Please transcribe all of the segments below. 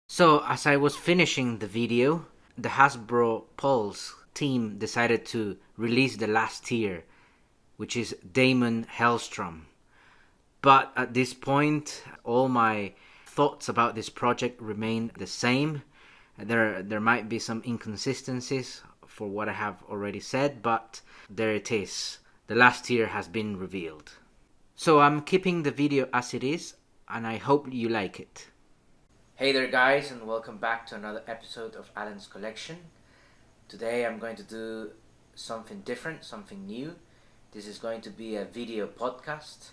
So as I was finishing the video, the Hasbro Pulse team decided to release the last tier, which is Damon Hellstrom. But at this point, all my thoughts about this project remain the same. There might be some inconsistencies for what I have already said, but there it is. The last tier has been revealed. So I'm keeping the video as it is, and I hope you like it. Hey there guys, and welcome back to another episode of Alan's Collection. Today I'm going to do something different, something new. This is going to be a video podcast,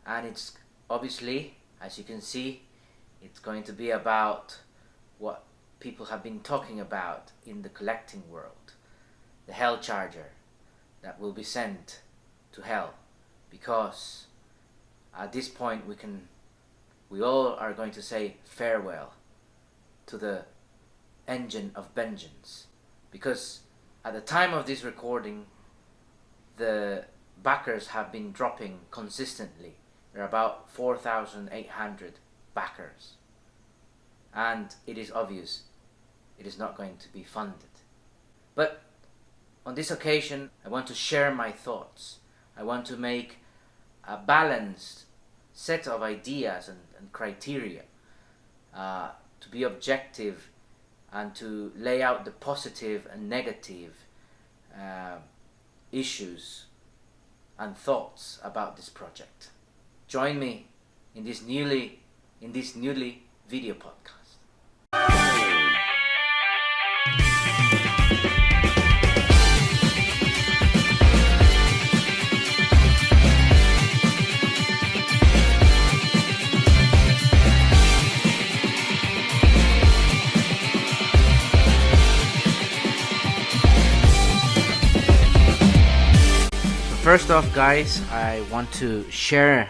and it's obviously, as you can see, it's going to be about what people have been talking about in the collecting world. The Hell Charger that will be sent to hell, because at this point we all are going to say farewell to the Engine of Vengeance, because at the time of this recording the backers have been dropping consistently. There are about 4,800 backers, and it is obvious it is not going to be funded. But on this occasion I want to share my thoughts. I want to make a balanced set of ideas and criteria, to be objective and to lay out the positive and negative issues and thoughts about this project. Join me in this newly video podcast. First off, guys, I want to share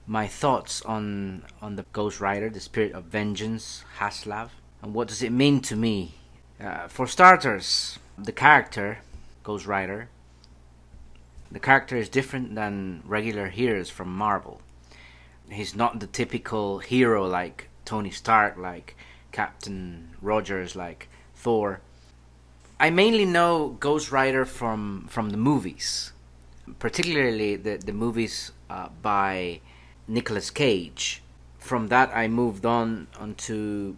my thoughts on the Ghost Rider, the Spirit of Vengeance, Haslab, and what does it mean to me. For starters, the character, Ghost Rider, the character is different than regular heroes from Marvel. He's not the typical hero like Tony Stark, like Captain Rogers, like Thor. I mainly know Ghost Rider from the movies, particularly the movies by Nicolas Cage. From that I moved on to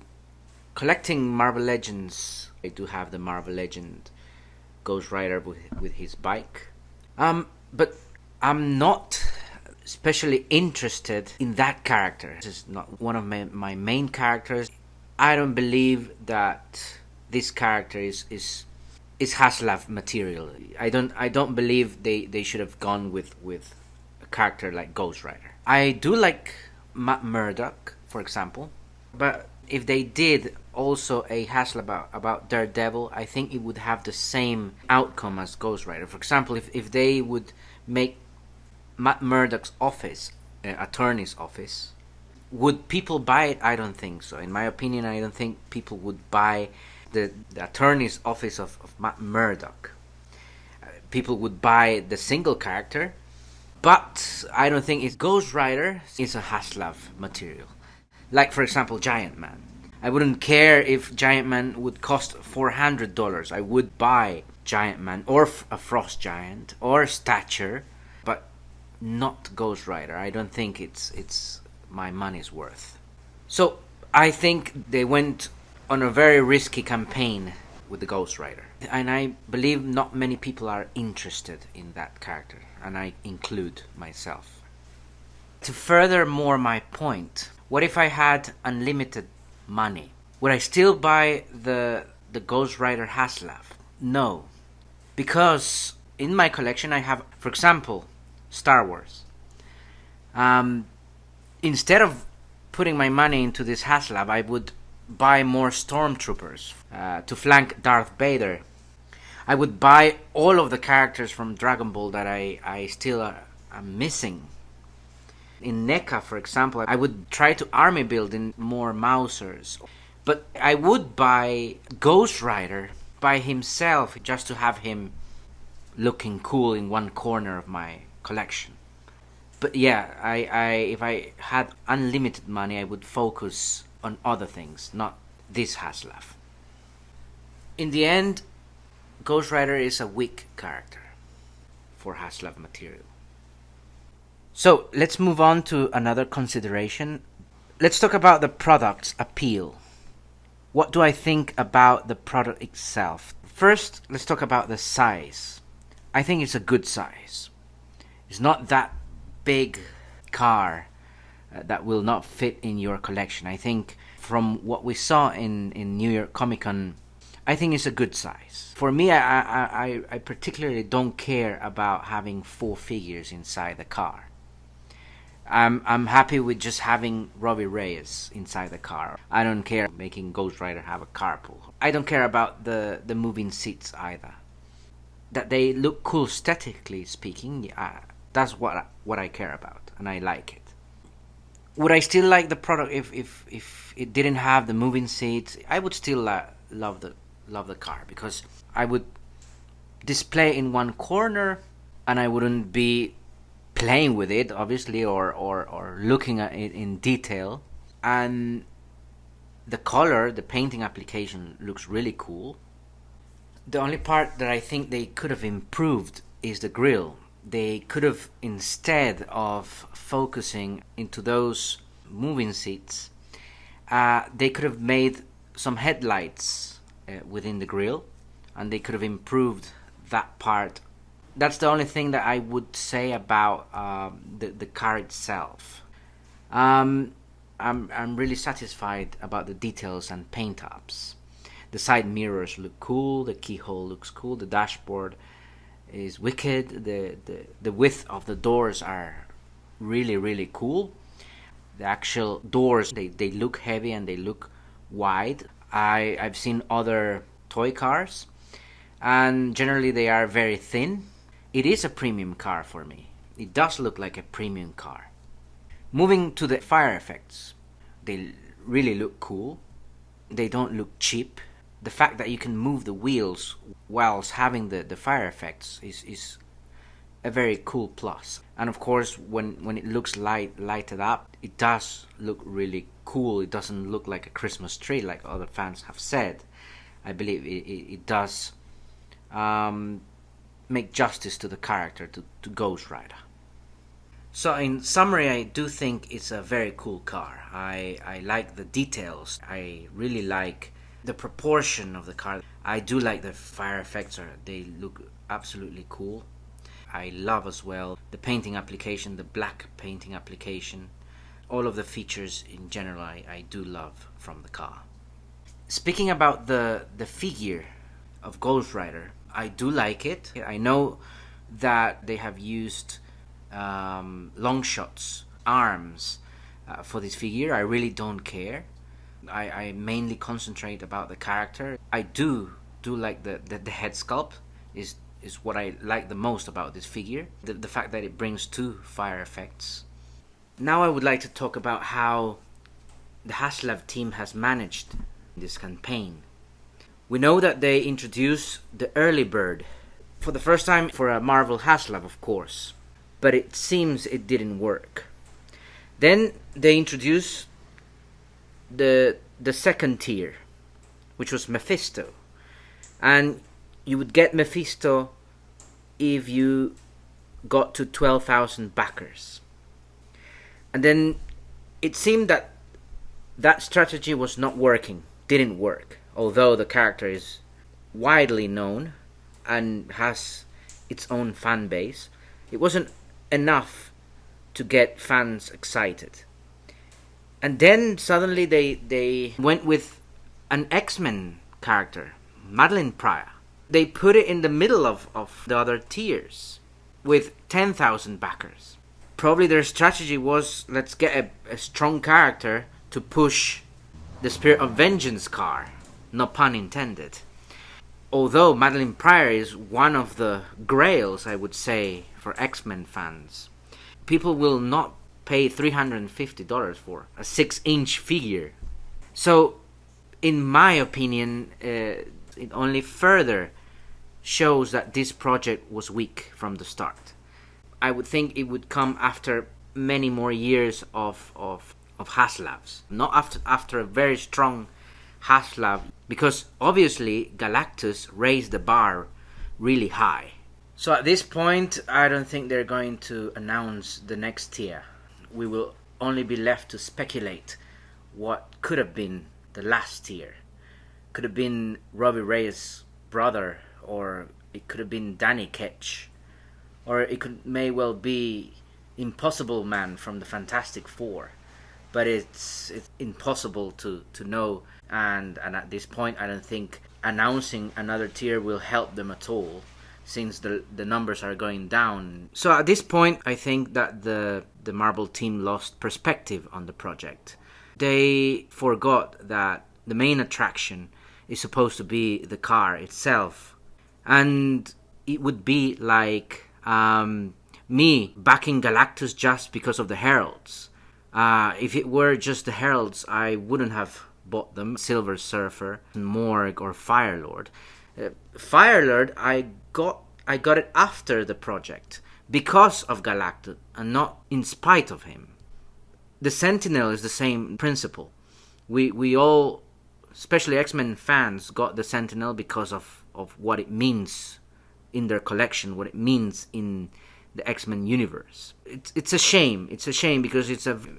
collecting Marvel Legends. I do have the Marvel Legend Ghost Rider with his bike. But I'm not especially interested in that character. This is not one of my main characters. I don't believe that this character is Haslab material. I don't believe they should have gone with a character like Ghost Rider. I do like Matt Murdock, for example, but if they did also a Haslab about Daredevil, I think it would have the same outcome as Ghost Rider. For example, if they would make Matt Murdock's office, attorney's office, would people buy it? I don't think so. In my opinion, I don't think people would buy the attorney's office of Matt Murdock. People would buy the single character, but I don't think it's Ghost Rider is a Haslab material. Like, for example, Giant Man. I wouldn't care if Giant Man would cost $400. I would buy Giant Man or a Frost Giant or Stature, but not Ghost Rider. I don't think it's my money's worth. So I think they went on a very risky campaign with the Ghost Rider, and I believe not many people are interested in that character, and I include myself. To furthermore my point, what if I had unlimited money? Would I still buy the Ghost Rider Haslab? No, because in my collection I have, for example, Star Wars. Instead of putting my money into this Haslab, I would buy more stormtroopers to flank Darth Vader. I would buy all of the characters from Dragon Ball that I still am missing. In NECA, for example, I would try to army build in more Mausers. But I would buy Ghost Rider by himself just to have him looking cool in one corner of my collection. But yeah, if I had unlimited money, I would focus on other things, not this Haslab. In the end, Ghost Rider is a weak character for Haslab material. So let's move on to another consideration. Let's talk about the product's appeal. What do I think about the product itself? First, let's talk about the size. I think it's a good size. It's not that big car that will not fit in your collection. I think from what we saw in New York Comic Con, I think it's a good size. For me, I particularly don't care about having 4 figures inside the car. I'm happy with just having Robbie Reyes inside the car. I don't care making Ghost Rider have a carpool. I don't care about the moving seats either. That they look cool aesthetically speaking, that's what I care about, and I like it. Would I still like the product if it didn't have the moving seats? I would still love the car, because I would display in one corner and I wouldn't be playing with it, obviously, or looking at it in detail. And the color, the painting application looks really cool. The only part that I think they could have improved is the grille. They could have, instead of focusing into those moving seats, they could have made some headlights within the grille, and they could have improved that part. That's the only thing that I would say about the car itself. I'm really satisfied about the details and paint apps. The side mirrors look cool. The keyhole looks cool. The dashboard is wicked. The width of the doors are really cool. The actual doors, they look heavy and they look wide. I've seen other toy cars, and generally they are very thin. It is a premium car for me. It does look like a premium car. Moving to the fire effects, they really look cool. They don't look cheap. The fact that you can move the wheels whilst having the fire effects is a very cool plus. And of course, when it looks lighted up, it does look really cool. It doesn't look like a Christmas tree like other fans have said. I believe it does make justice to the character, to Ghost Rider. So in summary, I do think it's a very cool car. I like the details. I really like the proportion of the car. I do like the fire effects. They look absolutely cool. I love as well the painting application, the black painting application. All of the features in general I do love from the car. Speaking about the figure of Ghost Rider, I do like it. I know that they have used Longshot's arms for this figure. I really don't care. I mainly concentrate about the character. I do like the head sculpt is what I like the most about this figure. The fact that it brings 2 fire effects. Now I would like to talk about how the Haslab team has managed this campaign. We know that they introduced the early bird for the first time for a Marvel Haslab, of course, but it seems it didn't work. Then they introduced the second tier, which was Mephisto, and you would get Mephisto if you got to 12,000 backers. And then it seemed that strategy was not working, didn't work, although the character is widely known and has its own fan base. It wasn't enough to get fans excited. And then suddenly they went with an X-Men character, Madeline Pryor. They put it in the middle of the other tiers with 10,000 backers. Probably their strategy was, let's get a strong character to push the Spirit of Vengeance car. No pun intended. Although Madeline Pryor is one of the grails, I would say, for X-Men fans. People will not pay $350 for a 6-inch figure. So, in my opinion, it only further shows that this project was weak from the start. I would think it would come after many more years of Haslabs, not after a very strong Haslab, because obviously Galactus raised the bar really high. So at this point, I don't think they're going to announce the next tier. We will only be left to speculate what could have been the last tier. Could have been Robbie Reyes' brother, or it could have been Danny Ketch, or may well be Impossible Man from the Fantastic Four. But it's impossible to know, and at this point I don't think announcing another tier will help them at all, since the numbers are going down. So at this point I think that the Marvel team lost perspective on the project. They forgot that the main attraction is supposed to be the car itself, and it would be like me backing Galactus just because of the heralds. If it were just the heralds, I wouldn't have bought them. Silver Surfer, Morg, or Firelord. Firelord, I got it after the project because of Galactus and not in spite of him. The Sentinel is the same principle. We all, especially X-Men fans, got the Sentinel because of what it means in their collection, what it means in the X-Men universe. It's a shame. It's a shame because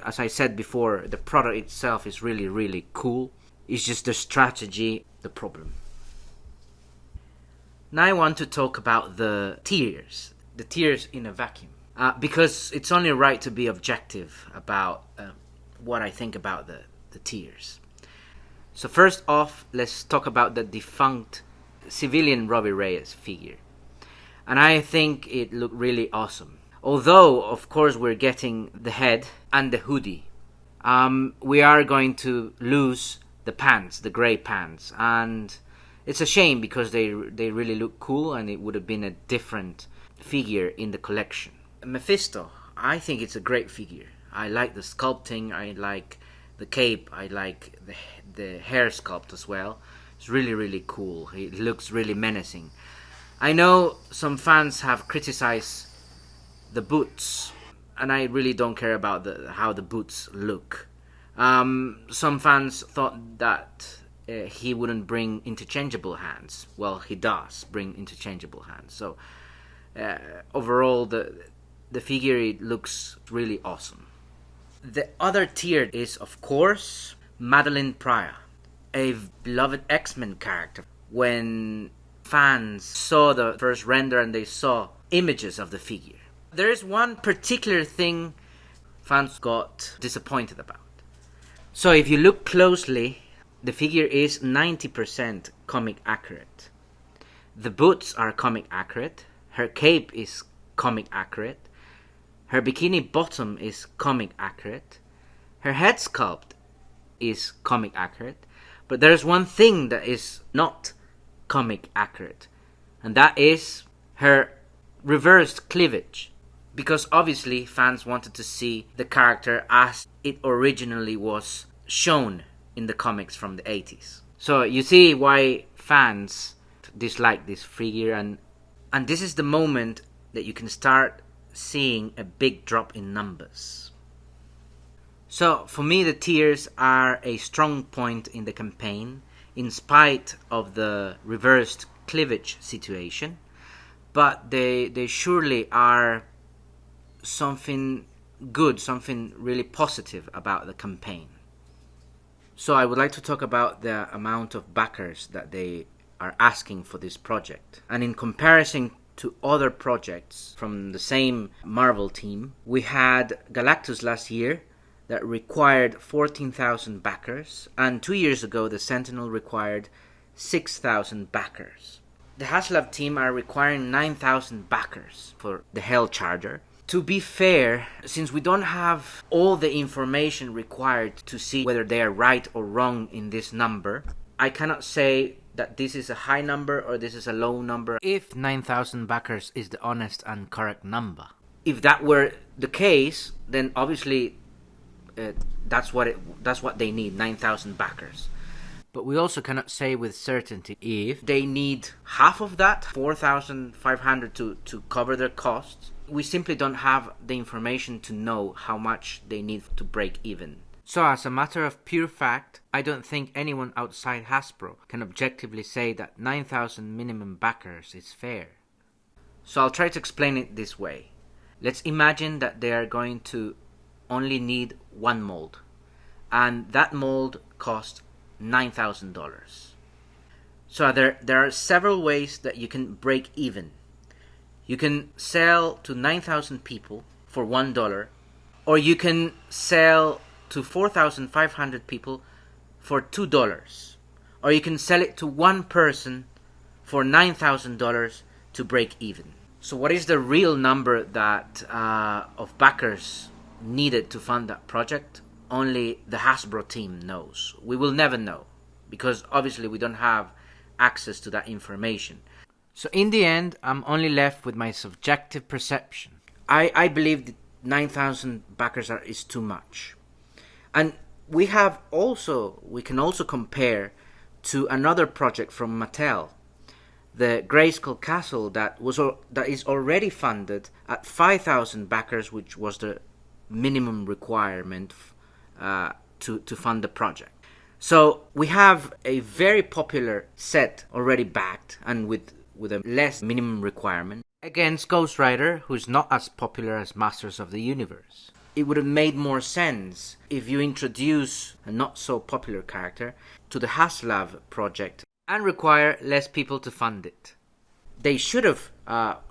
as I said before, the product itself is really, really cool. It's just the strategy, the problem. Now I want to talk about the tiers in a vacuum. Because it's only right to be objective about what I think about the tiers. So first off, let's talk about the defunct civilian Robbie Reyes figure. And I think it looked really awesome. Although, of course, we're getting the head and the hoodie. We are going to lose the pants, the grey pants. And it's a shame because they really look cool, and it would have been a different figure in the collection. Mephisto, I think it's a great figure. I like the sculpting, I like the cape, I like the hair sculpt as well. It's really, really cool. It looks really menacing. I know some fans have criticized the boots, and I really don't care about how the boots look. Some fans thought that he wouldn't bring interchangeable hands. Well, he does bring interchangeable hands. So overall, the figure, it looks really awesome. The other tier is, of course, Madeline Pryor, a beloved X-Men character. When fans saw the first render and they saw images of the figure, there is one particular thing fans got disappointed about. So if you look closely, the figure is 90% comic accurate. The boots are comic accurate. Her cape is comic accurate. Her bikini bottom is comic accurate. Her head sculpt is comic accurate. But there's one thing that is not comic accurate, and that is her reversed cleavage, because obviously fans wanted to see the character as it originally was shown in the comics from the 80s. So you see why fans dislike this figure, and this is the moment that you can start seeing a big drop in numbers. So for me, the tiers are a strong point in the campaign, in spite of the reversed cleavage situation, but they surely are something good, something really positive about the campaign. So I would like to talk about the amount of backers that they are asking for this project. And in comparison to other projects from the same Marvel team, we had Galactus last year that required 14,000 backers, and 2 years ago the Sentinel required 6,000 backers. The Haslab team are requiring 9,000 backers for the Hell Charger. To be fair, since we don't have all the information required to see whether they are right or wrong in this number, I cannot say that this is a high number or this is a low number, if 9,000 backers is the honest and correct number. If that were the case, then obviously that's what they need, 9,000 backers. But we also cannot say with certainty if they need half of that, 4,500 to cover their costs. We simply don't have the information to know how much they need to break even. So as a matter of pure fact, I don't think anyone outside Hasbro can objectively say that 9,000 minimum backers is fair. So I'll try to explain it this way. Let's imagine that they are going to only need one mold, and that mold costs $9,000. So there are several ways that you can break even. You can sell to 9,000 people for $1, or you can sell to 4,500 people for $2, or you can sell it to one person for $9,000 to break even. So what is the real number that of backers needed to fund that project? Only the Hasbro team knows. We will never know, because obviously we don't have access to that information. So in the end, I'm only left with my subjective perception. I believe that 9,000 backers is too much. And we can also compare to another project from Mattel, the Grayskull Castle that is already funded at 5,000 backers, which was the minimum requirement to fund the project. So we have a very popular set already backed and with a less minimum requirement against Ghost Rider, who's not as popular as Masters of the Universe. It would have made more sense if you introduce a not so popular character to the Haslab project and require less people to fund it. They should have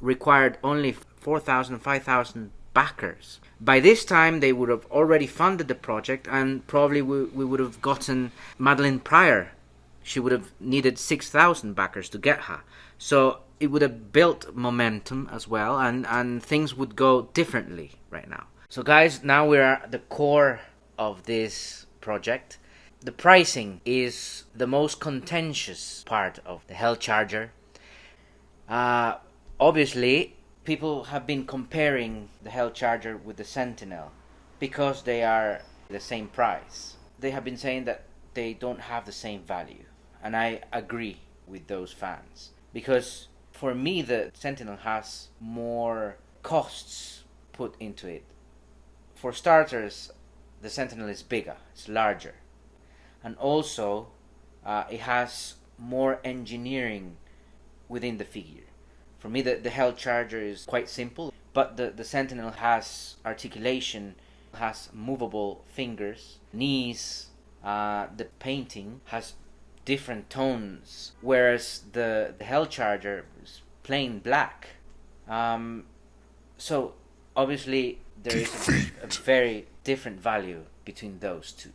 required only 4,000, 5,000 backers. By this time, they would have already funded the project, and probably we would have gotten Madeline Pryor. She would have needed 6,000 backers to get her. So it would have built momentum as well, and things would go differently right now. So guys, now we're at the core of this project. The pricing is the most contentious part of the Hell Charger. Obviously, people have been comparing the Hell Charger with the Sentinel because they are the same price. They have been saying that they don't have the same value, and I agree with those fans, because for me the Sentinel has more costs put into it. For starters, the Sentinel is bigger, it's larger, and also it has more engineering within the figure. For me, the Hell Charger is quite simple, but the Sentinel has articulation, has movable fingers, knees, the painting has different tones, whereas the Hell Charger is plain black. So obviously there is a very different value between those two.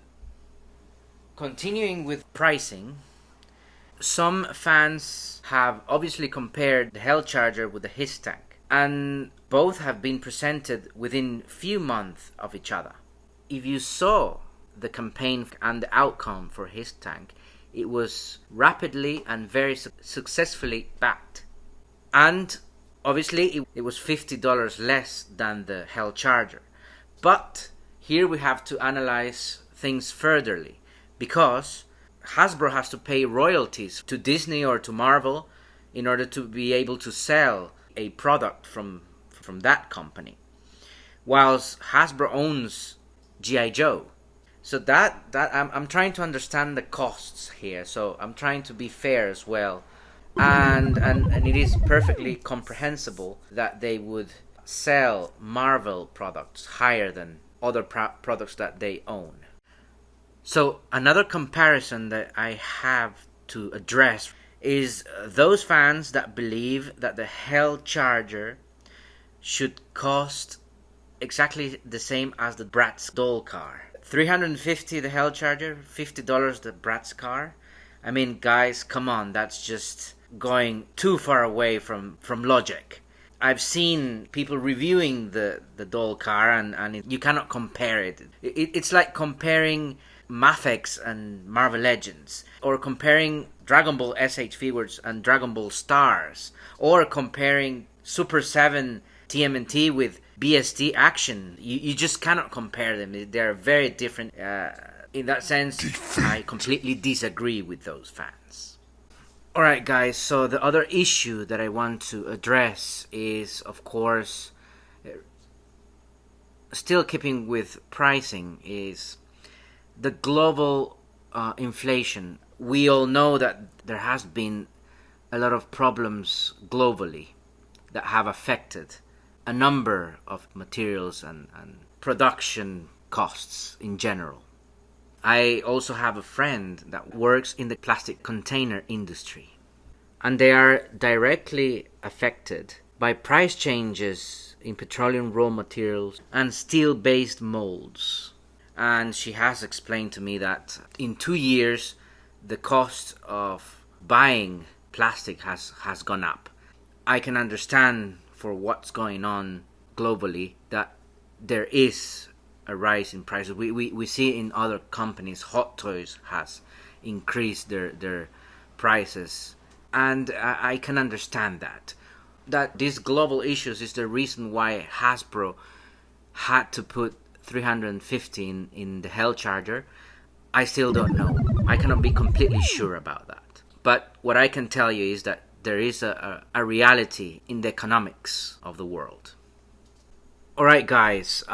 Continuing with pricing, some fans have obviously compared the Hell Charger with the His Tank, and both have been presented within few months of each other. If you saw the campaign and the outcome for His Tank, it was rapidly and very successfully backed. And obviously it was $50 less than the Hell Charger. But here we have to analyze things furtherly, because Hasbro has to pay royalties to Disney or to Marvel in order to be able to sell a product from that company, whilst Hasbro owns G.I. Joe. So that I'm trying to understand the costs here. So I'm trying to be fair as well, and it is perfectly comprehensible that they would sell Marvel products higher than other products that they own. So another comparison that I have to address is those fans that believe that the Hell Charger should cost exactly the same as the Bratz doll car. $350 the Hell Charger, $50 the Bratz car. I mean, guys, come on, that's just going too far away from logic. I've seen people reviewing the doll car, and you cannot compare it. It's like comparing Mafex and Marvel Legends, or comparing Dragon Ball SH figures and Dragon Ball Stars, or comparing Super 7 TMNT with BST Action. You just cannot compare them. They're very different. In that sense, I completely disagree with those fans. Alright guys, so the other issue that I want to address is, of course, still keeping with pricing, is The global inflation. We all know that there has been a lot of problems globally that have affected a number of materials and production costs in general. I also have a friend that works in the plastic container industry, and they are directly affected by price changes in petroleum raw materials and steel-based molds. And she has explained to me that in 2 years the cost of buying plastic has gone up. I can understand for what's going on globally that there is a rise in prices. We see in other companies, Hot Toys has increased their prices, and I can understand that these global issues is the reason why Hasbro had to put 350 in the Hell Charger. I still don't know. I cannot be completely sure about that. But what I can tell you is that there is a reality in the economics of the world. Alright guys,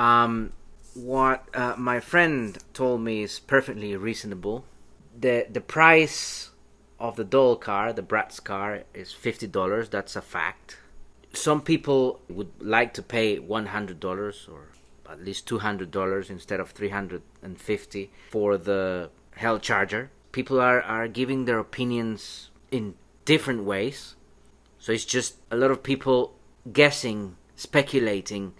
what my friend told me is perfectly reasonable. The price of the doll car, the Bratz car, is $50. That's a fact. Some people would like to pay $100 or at least $200 instead of $350 for the Hell Charger. People are giving their opinions in different ways. So it's just a lot of people guessing, speculating.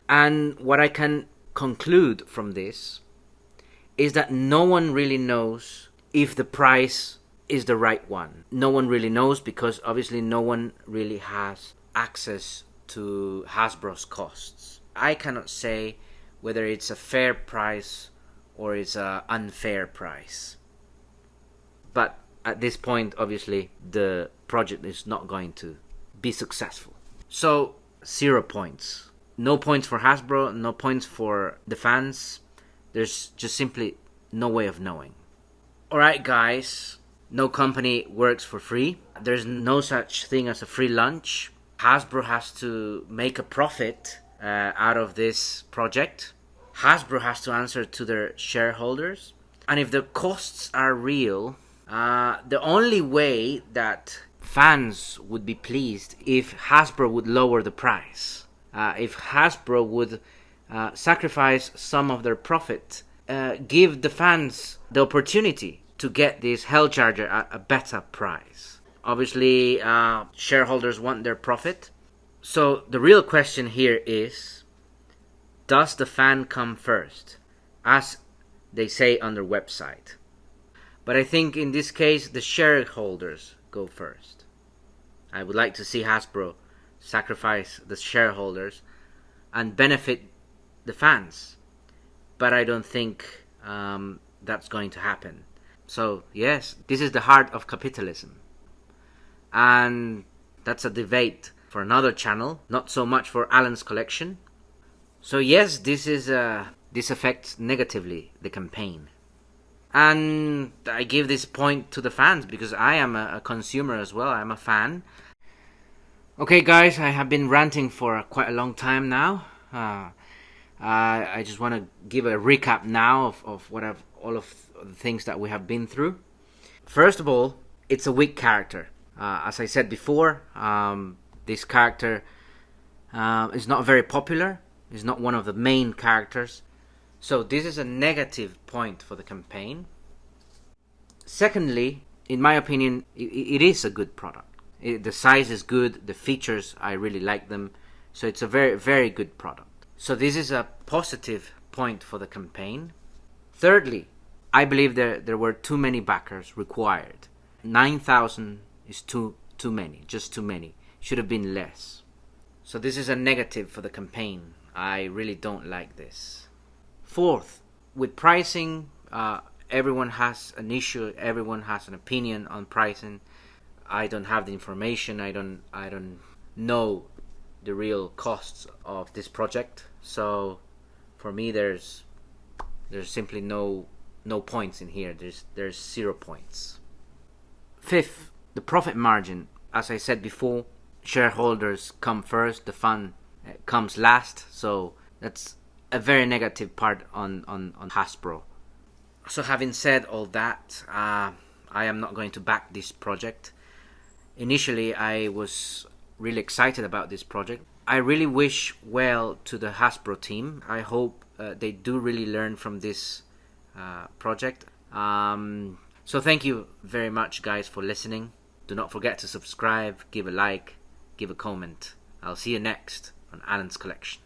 And what I can conclude from this is that no one really knows if the price is the right one. No one really knows because obviously no one really has access to Hasbro's costs. I cannot say whether it's a fair price or it's an unfair price. But at this point, obviously, the project is not going to be successful. So, 0 points. No points for Hasbro, no points for the fans. There's just simply no way of knowing. Alright guys, no company works for free. There's no such thing as a free lunch. Hasbro has to make a profit out of this project. Hasbro has to answer to their shareholders. And if the costs are real, the only way that fans would be pleased if Hasbro would lower the price. If Hasbro would sacrifice some of their profit, give the fans the opportunity to get this Hell Charger at a better price. Obviously, shareholders want their profit. So the real question here is, does the fan come first? As they say on their website. But I think in this case, the shareholders go first. I would like to see Hasbro sacrifice the shareholders and benefit the fans. But I don't think that's going to happen. So yes, this is the heart of capitalism. And that's a debate for another channel, not so much for Alan's collection. So yes, this affects negatively the campaign. And I give this point to the fans because I am a consumer as well. I'm a fan. Okay guys, I have been ranting for quite a long time now. I just want to give a recap now of all of the things that we have been through. First of all, it's a weak character. As I said before, this character is not very popular. Is not one of the main characters. So this is a negative point for the campaign. Secondly, in my opinion, it is a good product. The size is good. The features, I really like them. So it's a very, very good product. So this is a positive point for the campaign. Thirdly, I believe there were too many backers required. 9,000 is too many, just too many. Should have been less. So this is a negative for the campaign. I really don't like this. Fourth, with pricing, everyone has an issue. Everyone has an opinion on pricing. I don't have the information. I don't know the real costs of this project. So for me, there's simply no points in here. There's 0 points. Fifth, the profit margin. As I said before, shareholders come first. The fund comes last. So that's a very negative part on Hasbro. So having said all that, I am not going to back this project. Initially, I was really excited about this project. I really wish well to the Hasbro team. I hope they do really learn from this project. So thank you very much, guys, for listening. Do not forget to subscribe, give a like, give a comment. I'll see you next on Alan's Collection.